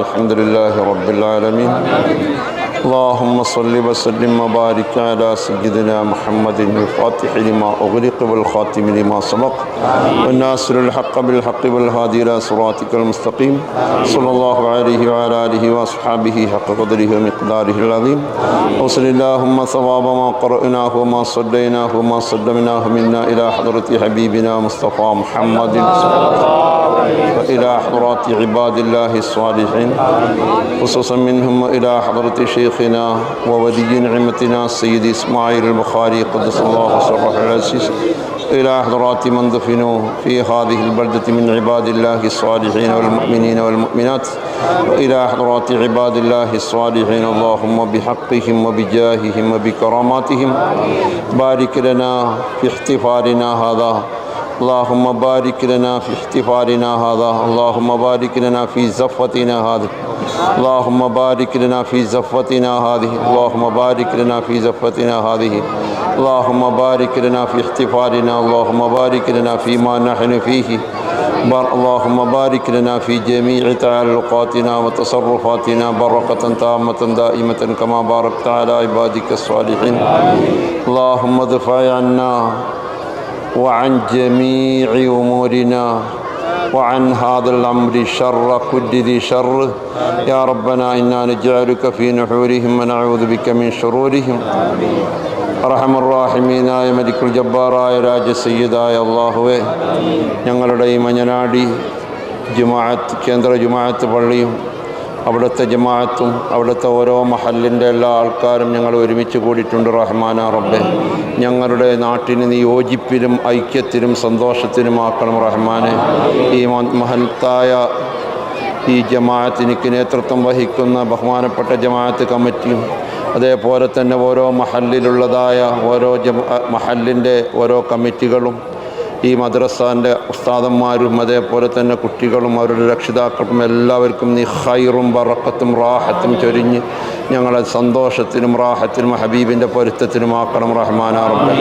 الحمد لله رب العالمين اللهم صل وسلم وبارك على سيدنا محمد الفاتح لما أغلق والخاتم لما سبق والناصر الحق بالحق والهادي إلى صراطك المستقيم صلى الله عليه وعلى آله وأصحابه حق قدره ومقداره العظيم وصل اللهم ثواب ما قرأناه وما صليناه وما صدمناه منا إلى حضرة حبيبنا مصطفى محمد وإلى حضرات عباد الله الصالحين خصوصا منهم إلى حضرة شيخنا وولي نعمتنا السيد إسماعيل البخاري قدس الله سره العزيز إلى حضرات من دفنوا في هذه البلدة من عباد الله الصالحين والمؤمنين والمؤمنات وإلى حضرات عباد الله الصالحين اللهم بحقهم وبجاههم وبكراماتهم بارك لنا في احتفالنا هذا اللهم بارك لنا في احتفالنا هذا اللهم بارك لنا في زفتنا هذه اللهم بارك لنا في زفتنا هذه اللهم بارك لنا في زفتنا هذه اللهم بارك لنا في احتفالنا اللهم بارك لنا فيما نحن فيه اللهم بارك لنا في جميع تعلقاتنا وتصرفاتنا بركة تامة دائمة كما باركت على عبادك الصالحين اللهم ادفع عنا وعن جميع أمورنا وعن هذا الأمر شر كل ذي شر يا ربنا إنا نجعلك في نحورهم ونعوذ بك من شرورهم അർഹമർ റഹീമീനായ മലിക്കുൽ ജബ്ബാറായ രാജസയ്യിദായ അല്ലാഹുവേ, ഞങ്ങളുടെ ഈ മഞ്ഞനാടി ജുമാഅത്ത് കേന്ദ്ര ജുമാഅത്ത് പള്ളിയും അവിടുത്തെ ജമാഅത്തും അവിടുത്തെ ഓരോ മഹല്ലിൻ്റെ എല്ലാ ആൾക്കാരും ഞങ്ങൾ ഒരുമിച്ച് കൂടിയിട്ടുണ്ട്. റഹ്മാന റബ്ബെ, ഞങ്ങളുടെ നാട്ടിന് നീ യോജിപ്പിലും ഐക്യത്തിലും സന്തോഷത്തിലുമാക്കണം റഹ്മാനെ. ഈ മഹത്തായ ഈ ജമാഅത്തിനിക്ക് നേതൃത്വം വഹിക്കുന്ന ബഹുമാനപ്പെട്ട ജമാഅത്ത് കമ്മിറ്റിയും അതേപോലെ തന്നെ ഓരോ മഹല്ലിലുള്ളതായ ഓരോ മഹല്ലിൻ്റെ ഓരോ കമ്മിറ്റികളും ഈ മദ്രസാൻ്റെ ഉസ്താദന്മാരും അതേപോലെ തന്നെ കുട്ടികളും അവരുടെ രക്ഷിതാക്കളും എല്ലാവർക്കും നീ ഖൈറും ബറക്കത്തും റാഹത്തും ചൊരിഞ്ഞ് ഞങ്ങളെ സന്തോഷത്തിനും റാഹത്തിനും ഹബീബിൻ്റെ പൊരുത്തത്തിനുമാക്കണം റഹ്മാന റബ്ബേ.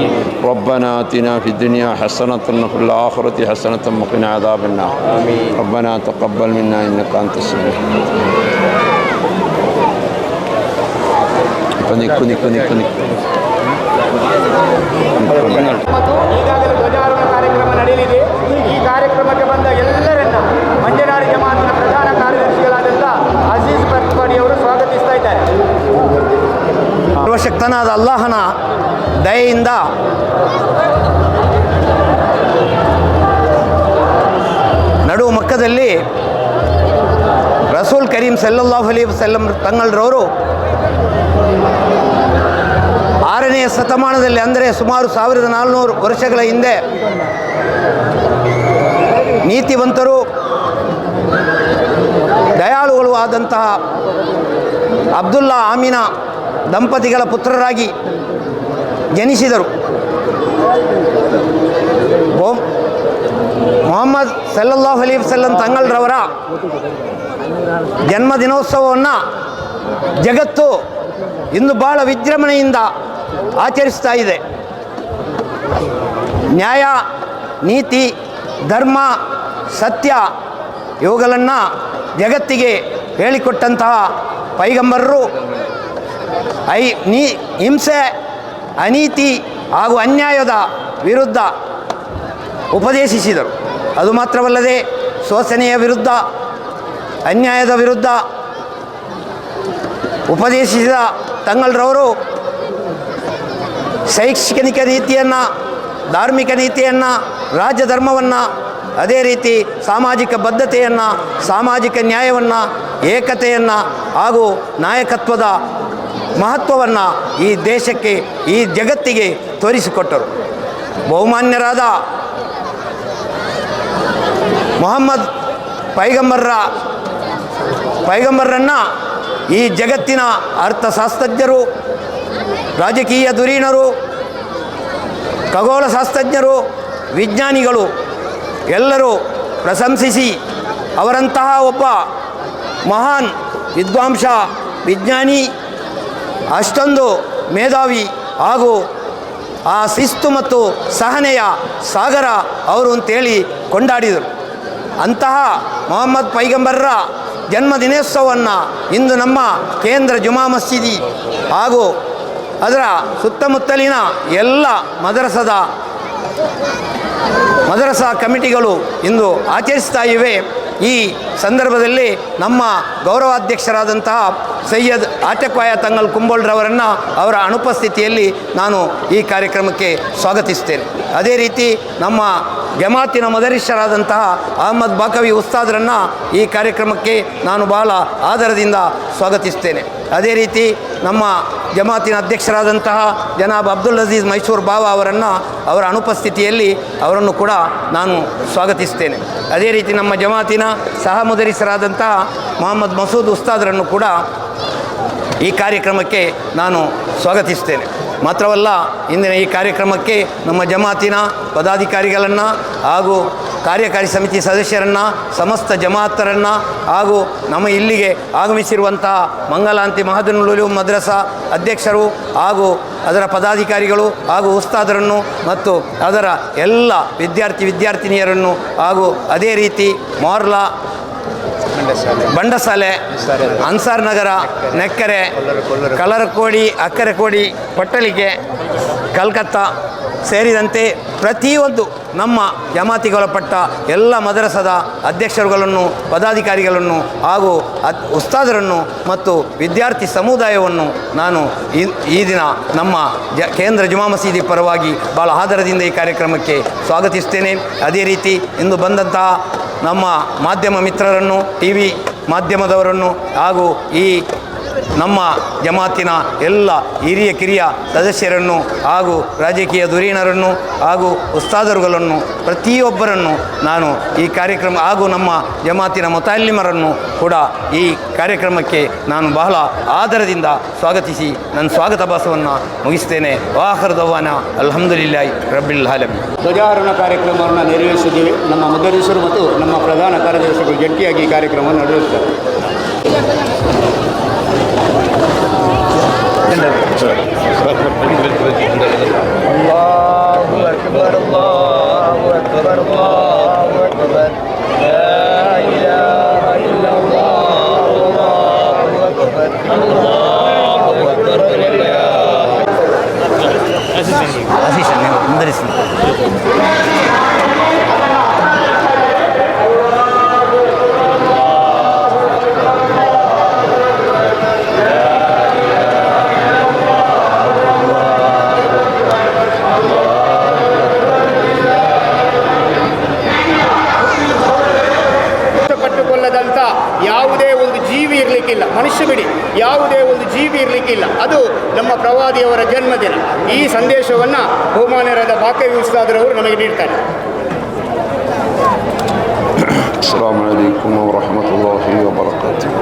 റബ്ബനാ ആതിനാ ഫിദ്ദുനിയാ ഹസനത്തൻ വഫിൽ ആഖിറതി ഹസനത്തൻ വഖിനാ അദാബന്നാർ. റബ്ബനാ തഖബ്ബൽ മിന്നാ ഇന്നക അൻതസ് സമീഉൽ അലീം. നിക്കു ಈಗಾಗಲೇ ಧ್ವಜಾರೋಹಣ ಕಾರ್ಯಕ್ರಮ ನಡೆಯಲಿದೆ. ಈ ಕಾರ್ಯಕ್ರಮಕ್ಕೆ ಬಂದ ಎಲ್ಲರನ್ನ ಮಂಜನಾಡಿ ಜಮಾತಿನ ಪ್ರಧಾನ ಕಾರ್ಯದರ್ಶಿಗಳಾದಂಥ ಅಜೀಜ್ ಪರ್ವಾಡಿಯವರು ಸ್ವಾಗತಿಸ್ತಾ ಇದ್ದಾರೆ. ಸರ್ವಶಕ್ತನಾದ ಅಲ್ಲಾಹನ ದಯೆಯಿಂದ ನಡು ಮಕ್ಕದಲ್ಲಿ ರಸೂಲ್ ಕರೀಂ ಸಲ್ಲಲ್ಲಾಹು ಅಲೈಹಿ ವಸಲ್ಲಂ ತಂಗಳರವರು 6ನೇ ಶತಮಾನದಲ್ಲಿ, ಅಂದರೆ ಸುಮಾರು 1400 ವರ್ಷಗಳ ಹಿಂದೆ ನೀತಿವಂತರು ದಯಾಳುಗಳು ಆದಂತಹ ಅಬ್ದುಲ್ಲಾ ಆಮಿನಾ ದಂಪತಿಗಳ ಪುತ್ರರಾಗಿ ಜನಿಸಿದರು. ಸಲ್ಲಲ್ಲಾಹು ಅಲೈಹಿ ವಸಲ್ಲಂ ತಂಗಳ್ರವರ ಜನ್ಮದಿನೋತ್ಸವವನ್ನು ಜಗತ್ತು ಇಂದು ಭಾಳ ವಿಜೃಂಭಣೆಯಿಂದ ಆಚರಿಸ್ತಾ ಇದೆ. ನ್ಯಾಯ, ನೀತಿ, ಧರ್ಮ, ಸತ್ಯ ಇವುಗಳನ್ನು ಜಗತ್ತಿಗೆ ಹೇಳಿಕೊಟ್ಟಂತಹ ಪೈಗಂಬರರು ಹಿಂಸೆ, ಅನೀತಿ ಹಾಗೂ ಅನ್ಯಾಯದ ವಿರುದ್ಧ ಉಪದೇಶಿಸಿದರು. ಅದು ಮಾತ್ರವಲ್ಲದೆ ಶೋಷಣೆಯ ವಿರುದ್ಧ, ಅನ್ಯಾಯದ ವಿರುದ್ಧ ಉಪದೇಶಿಸಿದ ತಂಗಳ್ರವರು ಶೈಕ್ಷಣಿಕ ನೀತಿಯನ್ನು, ಧಾರ್ಮಿಕ ನೀತಿಯನ್ನು, ರಾಜಧರ್ಮವನ್ನು, ಅದೇ ರೀತಿ ಸಾಮಾಜಿಕ ಬದ್ಧತೆಯನ್ನು, ಸಾಮಾಜಿಕ ನ್ಯಾಯವನ್ನು, ಏಕತೆಯನ್ನು ಹಾಗೂ ನಾಯಕತ್ವದ ಮಹತ್ವವನ್ನು ಈ ದೇಶಕ್ಕೆ, ಈ ಜಗತ್ತಿಗೆ ತೋರಿಸಿಕೊಟ್ಟರು. ಬಹುಮಾನ್ಯರಾದ ಮೊಹಮ್ಮದ್ ಪೈಗಂಬರನ್ನು ಈ ಜಗತ್ತಿನ ಅರ್ಥಶಾಸ್ತ್ರಜ್ಞರು, ರಾಜಕೀಯ ಧುರೀಣರು, ಖಗೋಳಶಾಸ್ತ್ರಜ್ಞರು, ವಿಜ್ಞಾನಿಗಳು ಎಲ್ಲರೂ ಪ್ರಶಂಸಿಸಿ ಅವರಂತಹ ಒಬ್ಬ ಮಹಾನ್ ವಿದ್ವಾಂಸ, ವಿಜ್ಞಾನಿ, ಅಷ್ಟೊಂದು ಮೇಧಾವಿ ಹಾಗೂ ಆ ಶಿಸ್ತು ಮತ್ತು ಸಹನೆಯ ಸಾಗರ ಅವರು ಅಂತೇಳಿ ಕೊಂಡಾಡಿದರು. ಅಂತಹ ಮೊಹಮ್ಮದ್ ಪೈಗಂಬರರ ಜನ್ಮದಿನೋತ್ಸವವನ್ನು ಇಂದು ನಮ್ಮ ಕೇಂದ್ರ ಜುಮಾ ಮಸೀದಿ ಹಾಗೂ ಅದರ ಸುತ್ತಮುತ್ತಲಿನ ಎಲ್ಲ ಮದರಸಾ ಕಮಿಟಿಗಳು ಇಂದು ಆಚರಿಸ್ತಾ ಇವೆ. ಈ ಸಂದರ್ಭದಲ್ಲಿ ನಮ್ಮ ಗೌರವಾಧ್ಯಕ್ಷರಾದಂತಹ ಸೈಯದ್ ಆಟಕ್ವಾಯ ತಂಗಲ್ ಕುಂಬೋಳ್ರವರನ್ನು ಅವರ ಅನುಪಸ್ಥಿತಿಯಲ್ಲಿ ನಾನು ಈ ಕಾರ್ಯಕ್ರಮಕ್ಕೆ ಸ್ವಾಗತಿಸ್ತೇನೆ. ಅದೇ ರೀತಿ ನಮ್ಮ ಜಮಾತಿನ ಮದರಿಷರಾದಂತಹ ಅಹಮದ್ ಬಾಕವಿ ಉಸ್ತಾದ್ರನ್ನು ಈ ಕಾರ್ಯಕ್ರಮಕ್ಕೆ ನಾನು ಬಹಳ ಆದರದಿಂದ ಸ್ವಾಗತಿಸ್ತೇನೆ. ಅದೇ ರೀತಿ ನಮ್ಮ ಜಮಾತಿನ ಅಧ್ಯಕ್ಷರಾದಂತಹ ಜನಾಬ್ ಅಬ್ದುಲ್ ಅಜೀಜ್ ಮೈಸೂರು ಬಾವ ಅವರ ಅನುಪಸ್ಥಿತಿಯಲ್ಲಿ ಅವರನ್ನು ಕೂಡ ನಾನು ಸ್ವಾಗತಿಸ್ತೇನೆ. ಅದೇ ರೀತಿ ನಮ್ಮ ಜಮಾತಿನ ಸಹ ಮುದರಿಸರಾದಂತಹ ಮೊಹಮ್ಮದ್ ಮಸೂದ್ ಉಸ್ತಾದ್ರನ್ನು ಕೂಡ ಈ ಕಾರ್ಯಕ್ರಮಕ್ಕೆ ನಾನು ಸ್ವಾಗತಿಸ್ತೇನೆ. ಮಾತ್ರವಲ್ಲ, ಇಂದಿನ ಈ ಕಾರ್ಯಕ್ರಮಕ್ಕೆ ನಮ್ಮ ಜಮಾತಿನ ಪದಾಧಿಕಾರಿಗಳನ್ನು ಹಾಗೂ ಕಾರ್ಯಕಾರಿ ಸಮಿತಿ ಸದಸ್ಯರನ್ನು, ಸಮಸ್ತ ಜಮಾತರನ್ನು ಹಾಗೂ ನಮ್ಮ ಇಲ್ಲಿಗೆ ಆಗಮಿಸಿರುವಂತಹ ಮಂಗಲಾಂತಿ ಮಹದುಲ್ ಉಲೂಮ್ ಮದ್ರಸಾ ಅಧ್ಯಕ್ಷರು ಹಾಗೂ ಅದರ ಪದಾಧಿಕಾರಿಗಳು ಹಾಗೂ ಉಸ್ತಾದರನ್ನು ಮತ್ತು ಅದರ ಎಲ್ಲ ವಿದ್ಯಾರ್ಥಿನಿಯರನ್ನು ಹಾಗೂ ಅದೇ ರೀತಿ ಮೊರ್ಲಾ, ಬಂಡಸಾಲೆ, ಅನ್ಸಾರ್ ನಗರ, ನೆಕ್ಕರೆ, ಕಲರಕೋಡಿ, ಅಕ್ಕರೆಕೋಡಿ, ಪಟ್ಟಳಿಕೆ, ಕಲ್ಕತ್ತಾ ಸೇರಿದಂತೆ ಪ್ರತಿಯೊಂದು ನಮ್ಮ ಜಮಾತಿಗೊಳಪಟ್ಟ ಎಲ್ಲ ಮದರಸದ ಅಧ್ಯಕ್ಷರುಗಳನ್ನು, ಪದಾಧಿಕಾರಿಗಳನ್ನು ಹಾಗೂ ಉಸ್ತಾದರನ್ನು ಮತ್ತು ವಿದ್ಯಾರ್ಥಿ ಸಮುದಾಯವನ್ನು ನಾನು ಈ ದಿನ ನಮ್ಮ ಕೇಂದ್ರ ಜುಮಾ ಮಸೀದಿ ಪರವಾಗಿ ಭಾಳ ಆದರದಿಂದ ಈ ಕಾರ್ಯಕ್ರಮಕ್ಕೆ ಸ್ವಾಗತಿಸ್ತೇನೆ. ಅದೇ ರೀತಿ ಇಂದು ಬಂದಂತಹ ನಮ್ಮ ಮಾಧ್ಯಮ ಮಿತ್ರರನ್ನು, ಟಿವಿ ಮಾಧ್ಯಮದವರನ್ನು ಹಾಗೂ ಈ ನಮ್ಮ ಜಮಾತಿನ ಎಲ್ಲ ಹಿರಿಯ ಕಿರಿಯ ಸದಸ್ಯರನ್ನು ಹಾಗೂ ರಾಜಕೀಯ ಧುರೀಣರನ್ನು ಹಾಗೂ ಉಸ್ತಾದರುಗಳನ್ನು ಪ್ರತಿಯೊಬ್ಬರನ್ನು ನಾನು ಈ ಕಾರ್ಯಕ್ರಮ ಹಾಗೂ ನಮ್ಮ ಜಮಾತಿನ ಮುತಾಲಿಮರನ್ನು ಕೂಡ ಈ ಕಾರ್ಯಕ್ರಮಕ್ಕೆ ನಾನು ಬಹಳ ಆದರದಿಂದ ಸ್ವಾಗತಿಸಿ ನನ್ನ ಸ್ವಾಗತ ಭಾಷವನ್ನು ಮುಗಿಸ್ತೇನೆ. ವಾಖರ್ ದವಾನ ಅಲ್ಹಮ್ದುಲಿಲ್ಲಾಹಿ ರಬ್ಬಿಲ್ ಆಲಮೀನ್. ಧ್ವಜಾರೋಹಣ ಕಾರ್ಯಕ್ರಮವನ್ನು ನೆರವೇರಿಸಿದ್ದೀವಿ. ನಮ್ಮ ಮುದರಿಸರು ಮತ್ತು ನಮ್ಮ ಪ್ರಧಾನ ಕಾರ್ಯದರ್ಶಿಗಳು ಜಂಟಿಯಾಗಿ ಈ ಕಾರ್ಯಕ್ರಮವನ್ನು ನಡೆಸುತ್ತಾರೆ. ಅಲ್ಲಾಹು ಅಕ್ಬರ್, ಅಲ್ಲಾಹು ಅಕ್ಬರ್, ಅಲ್ಲಾಹು ಅಕ್ಬರ್, ಲಾ ಇಲಾಹ ಇಲ್ಲಲ್ಲಾಹ್, ಅಲ್ಲಾಹು ಅಕ್ಬರ್, ಅಲ್ಲಾಹು ಅಕ್ಬರ್. ಆಶೀಶ್ ನೀವು ಮುಂದರಿಸಿ. ಯಾವುದೇ ಒಂದು ಜೀವಿ ಇರಲಿಕ್ಕಿಲ್ಲ, ಮನುಷ್ಯ ಬಿಡಿ, ಯಾವುದೇ ಒಂದು ಜೀವಿ ಇರಲಿಕ್ಕಿಲ್ಲ. ಅದು ನಮ್ಮ ಪ್ರವಾದಿಯವರ ಜನ್ಮದಿನ. ಈ ಸಂದೇಶವನ್ನು ಬಹುಮಾನ್ಯರಾದ ಬಾಕವಿ ಉಸ್ತಾದರವರು ನಮಗೆ ನೀಡ್ತಾರೆ. ಅಸ್ಸಲಾಮು ಅಲೈಕುಮ್ ವರಹಮತುಲ್ಲಾಹಿ ವಬರಕಾತುಹು.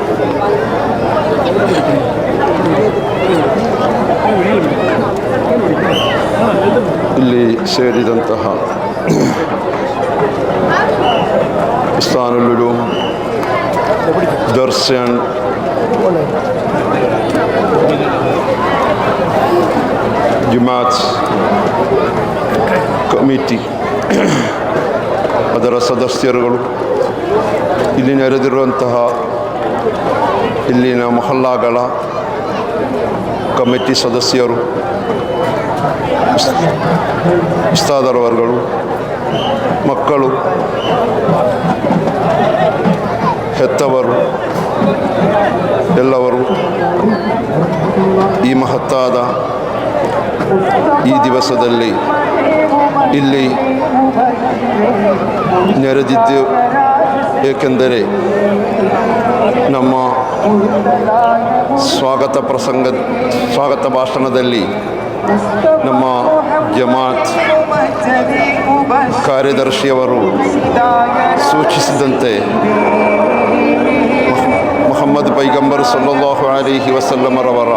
ಇಲ್ಲಿ ಸೇರಿದಂತಹ بستان العلوم درس ಜಮಾತ್ ಕಮಿಟಿ ಅದರ ಸದಸ್ಯರುಗಳು, ಇಲ್ಲಿ ನೆರೆದಿರುವಂತಹ ಇಲ್ಲಿನ ಮೊಹಲ್ಲಾಗಳ ಕಮಿಟಿ ಸದಸ್ಯರು, ಉಸ್ತಾದರವರುಗಳು, ಮಕ್ಕಳು, ಹೆತ್ತವರು ಎಲ್ಲವರು ಈ ಮಹತ್ತಾದ ಈ ದಿವಸದಲ್ಲಿ ಇಲ್ಲಿ ನೆರೆದಿದ್ದು ಏಕೆಂದರೆ ನಮ್ಮ ಸ್ವಾಗತ ಭಾಷಣದಲ್ಲಿ ನಮ್ಮ ಜಮಾತ್ ಕಾರ್ಯದರ್ಶಿಯವರು ಸೂಚಿಸಿದಂತೆ ಮುಹಮ್ಮದ್ ಪೈಗಂಬರ್ ಸಲ್ಲಲ್ಲಾಹು ಅಲೈಹಿ ವಸಲ್ಲಮರವರ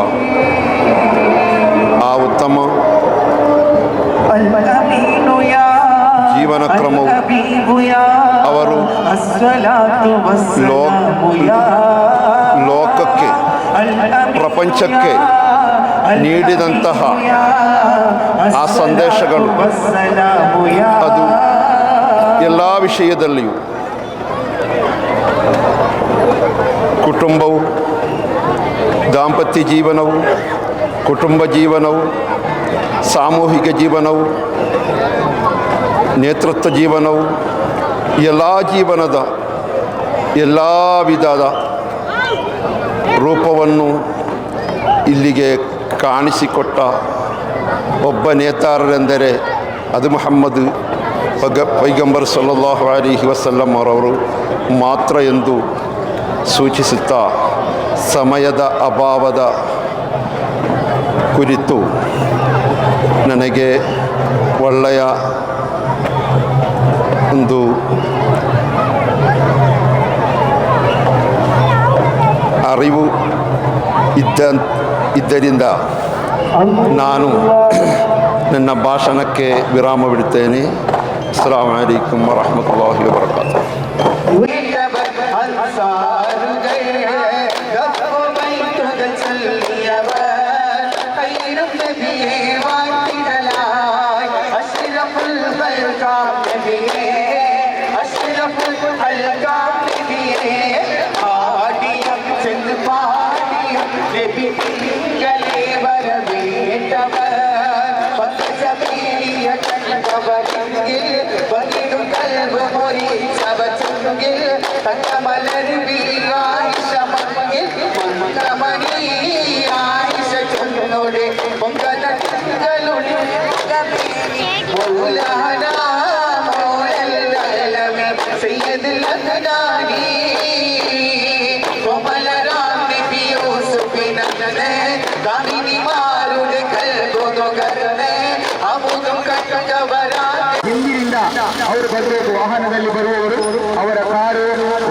ಆ ಉತ್ತಮ ಜೀವನ ಕ್ರಮವು ಅವರು ಲೋಕಕ್ಕೆ ಪ್ರಪಂಚಕ್ಕೆ ನೀಡಿದಂತಹ ಆ ಸಂದೇಶಗಳು ಅದು ಎಲ್ಲ ವಿಷಯದಲ್ಲಿಯೂ ಕುಟುಂಬವು, ದಾಂಪತ್ಯ ಜೀವನವು, ಕುಟುಂಬ ಜೀವನವು, ಸಾಮೂಹಿಕ ಜೀವನವು, ನೇತೃತ್ವ ಜೀವನವು, ಎಲ್ಲ ಜೀವನದ ಎಲ್ಲ ವಿಧದ ರೂಪವನ್ನು ಇಲ್ಲಿಗೆ ಕಾಣಿಸಿಕೊಟ್ಟ ಒಬ್ಬ ನೇತಾರರೆಂದರೆ ಅದು ಮುಹಮ್ಮದ್ ಪೈಗಂಬರ್ ಸಲ್ಲಲ್ಲಾಹು ಅಲೈಹಿ ವಸಲ್ಲಂ ಅವರವರು ಮಾತ್ರ ಎಂದು ಸೂಚಿಸುತ್ತಾ ಸಮಯದ ಅಭಾವದ ಕುರಿತು ನನಗೆ ಒಳ್ಳೆಯ ಒಂದು ಅರಿವು ಇದ್ದರಿಂದ ನಾನು ನನ್ನ ಭಾಷಣಕ್ಕೆ ವಿರಾಮ ಬಿಡುತ್ತೇನೆ. ಅಸ್ಸಲಾಮು ಅಲೈಕುಂ ವರಹಮತುಲ್ಲಾಹಿ ವಬರಕಾತುಹು. ಹಿಂದಿನಿಂದ ಅವರು ಬರಬೇಕು. ವಾಹನದಲ್ಲಿ ಬರುವವರು ಅವರ ಕಾರು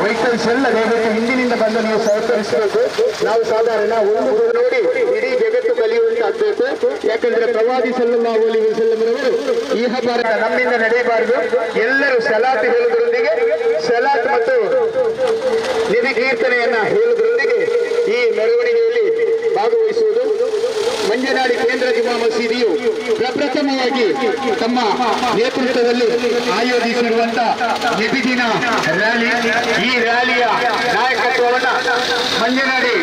ವೆಹಿಕಲ್ಸ್ ಎಲ್ಲ ದಯವಿಟ್ಟು ಹಿಂದಿನಿಂದ ಬಂದು ನೀವು ಸಹಕರಿಸಬೇಕು. ನಾವು ಸಾಧಾರಣ ಒಂದು ನೋಡಿ ಇಡೀ ಜಗತ್ತು ಕಲಿಯುವಂತಾಗಬೇಕು. ಯಾಕಂದ್ರೆ ಪ್ರವಾದಿ ಸಲ್ಲಲ್ಲಾಹು ಅಲೈಹಿ ವಸಲ್ಲಮರವರು ಈ ಹಬ್ಬ ನಮ್ಮಿಂದ ನಡೆಯಬಾರದು. ಎಲ್ಲರೂ ಸಲಾತ್ ಹೇಳುವುದರೊಂದಿಗೆ, ಸಲಾತ್ ಮತ್ತು ನಿಧಿ ಕೀರ್ತನೆಯನ್ನ ಹೇಳುವುದರೊಂದಿಗೆ ಈ ಮೆರವಣಿಗೆಯಲ್ಲಿ ಭಾಗವಹಿಸುವುದು. ಮಂಜನಾಡಿ ಕೇಂದ್ರ ಜುಮಾ ಮಸೀದಿಯು ಪ್ರಪ್ರಥಮವಾಗಿ ತಮ್ಮ ನೇತೃತ್ವದಲ್ಲಿ ಆಯೋಜಿಸಿರುವಂತಹ ನಿಬಿದಿನ ರ್ಯಾಲಿ, ಈ ರ್ಯಾಲಿಯ ನಾಯಕತ್ವವನ್ನು ಮಂಜನಾಡಿ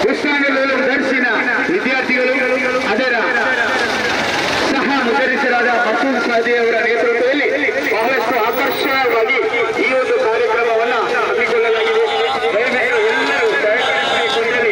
ಕೃಷ್ಣಾನಲ್ಲೂ ದರ್ಶಿನ ವಿದ್ಯಾರ್ಥಿಗಳು, ಅದರ ಸಹ ಮುದರಿಸರಾದ ಮಸೂದ್ ಸಾದಿ ಅವರ ನೇತೃತ್ವದಲ್ಲಿ ಬಹಳಷ್ಟು ಆಕರ್ಷಣೀಯವಾಗಿ ಈ ಒಂದು ಕಾರ್ಯಕ್ರಮವನ್ನು ಹಮ್ಮಿಕೊಳ್ಳಲಾಗಿದೆ. ದಯವಿಟ್ಟು ಎಲ್ಲರೂ ಸಹಕರಿಸಿಕೊಂಡರೆ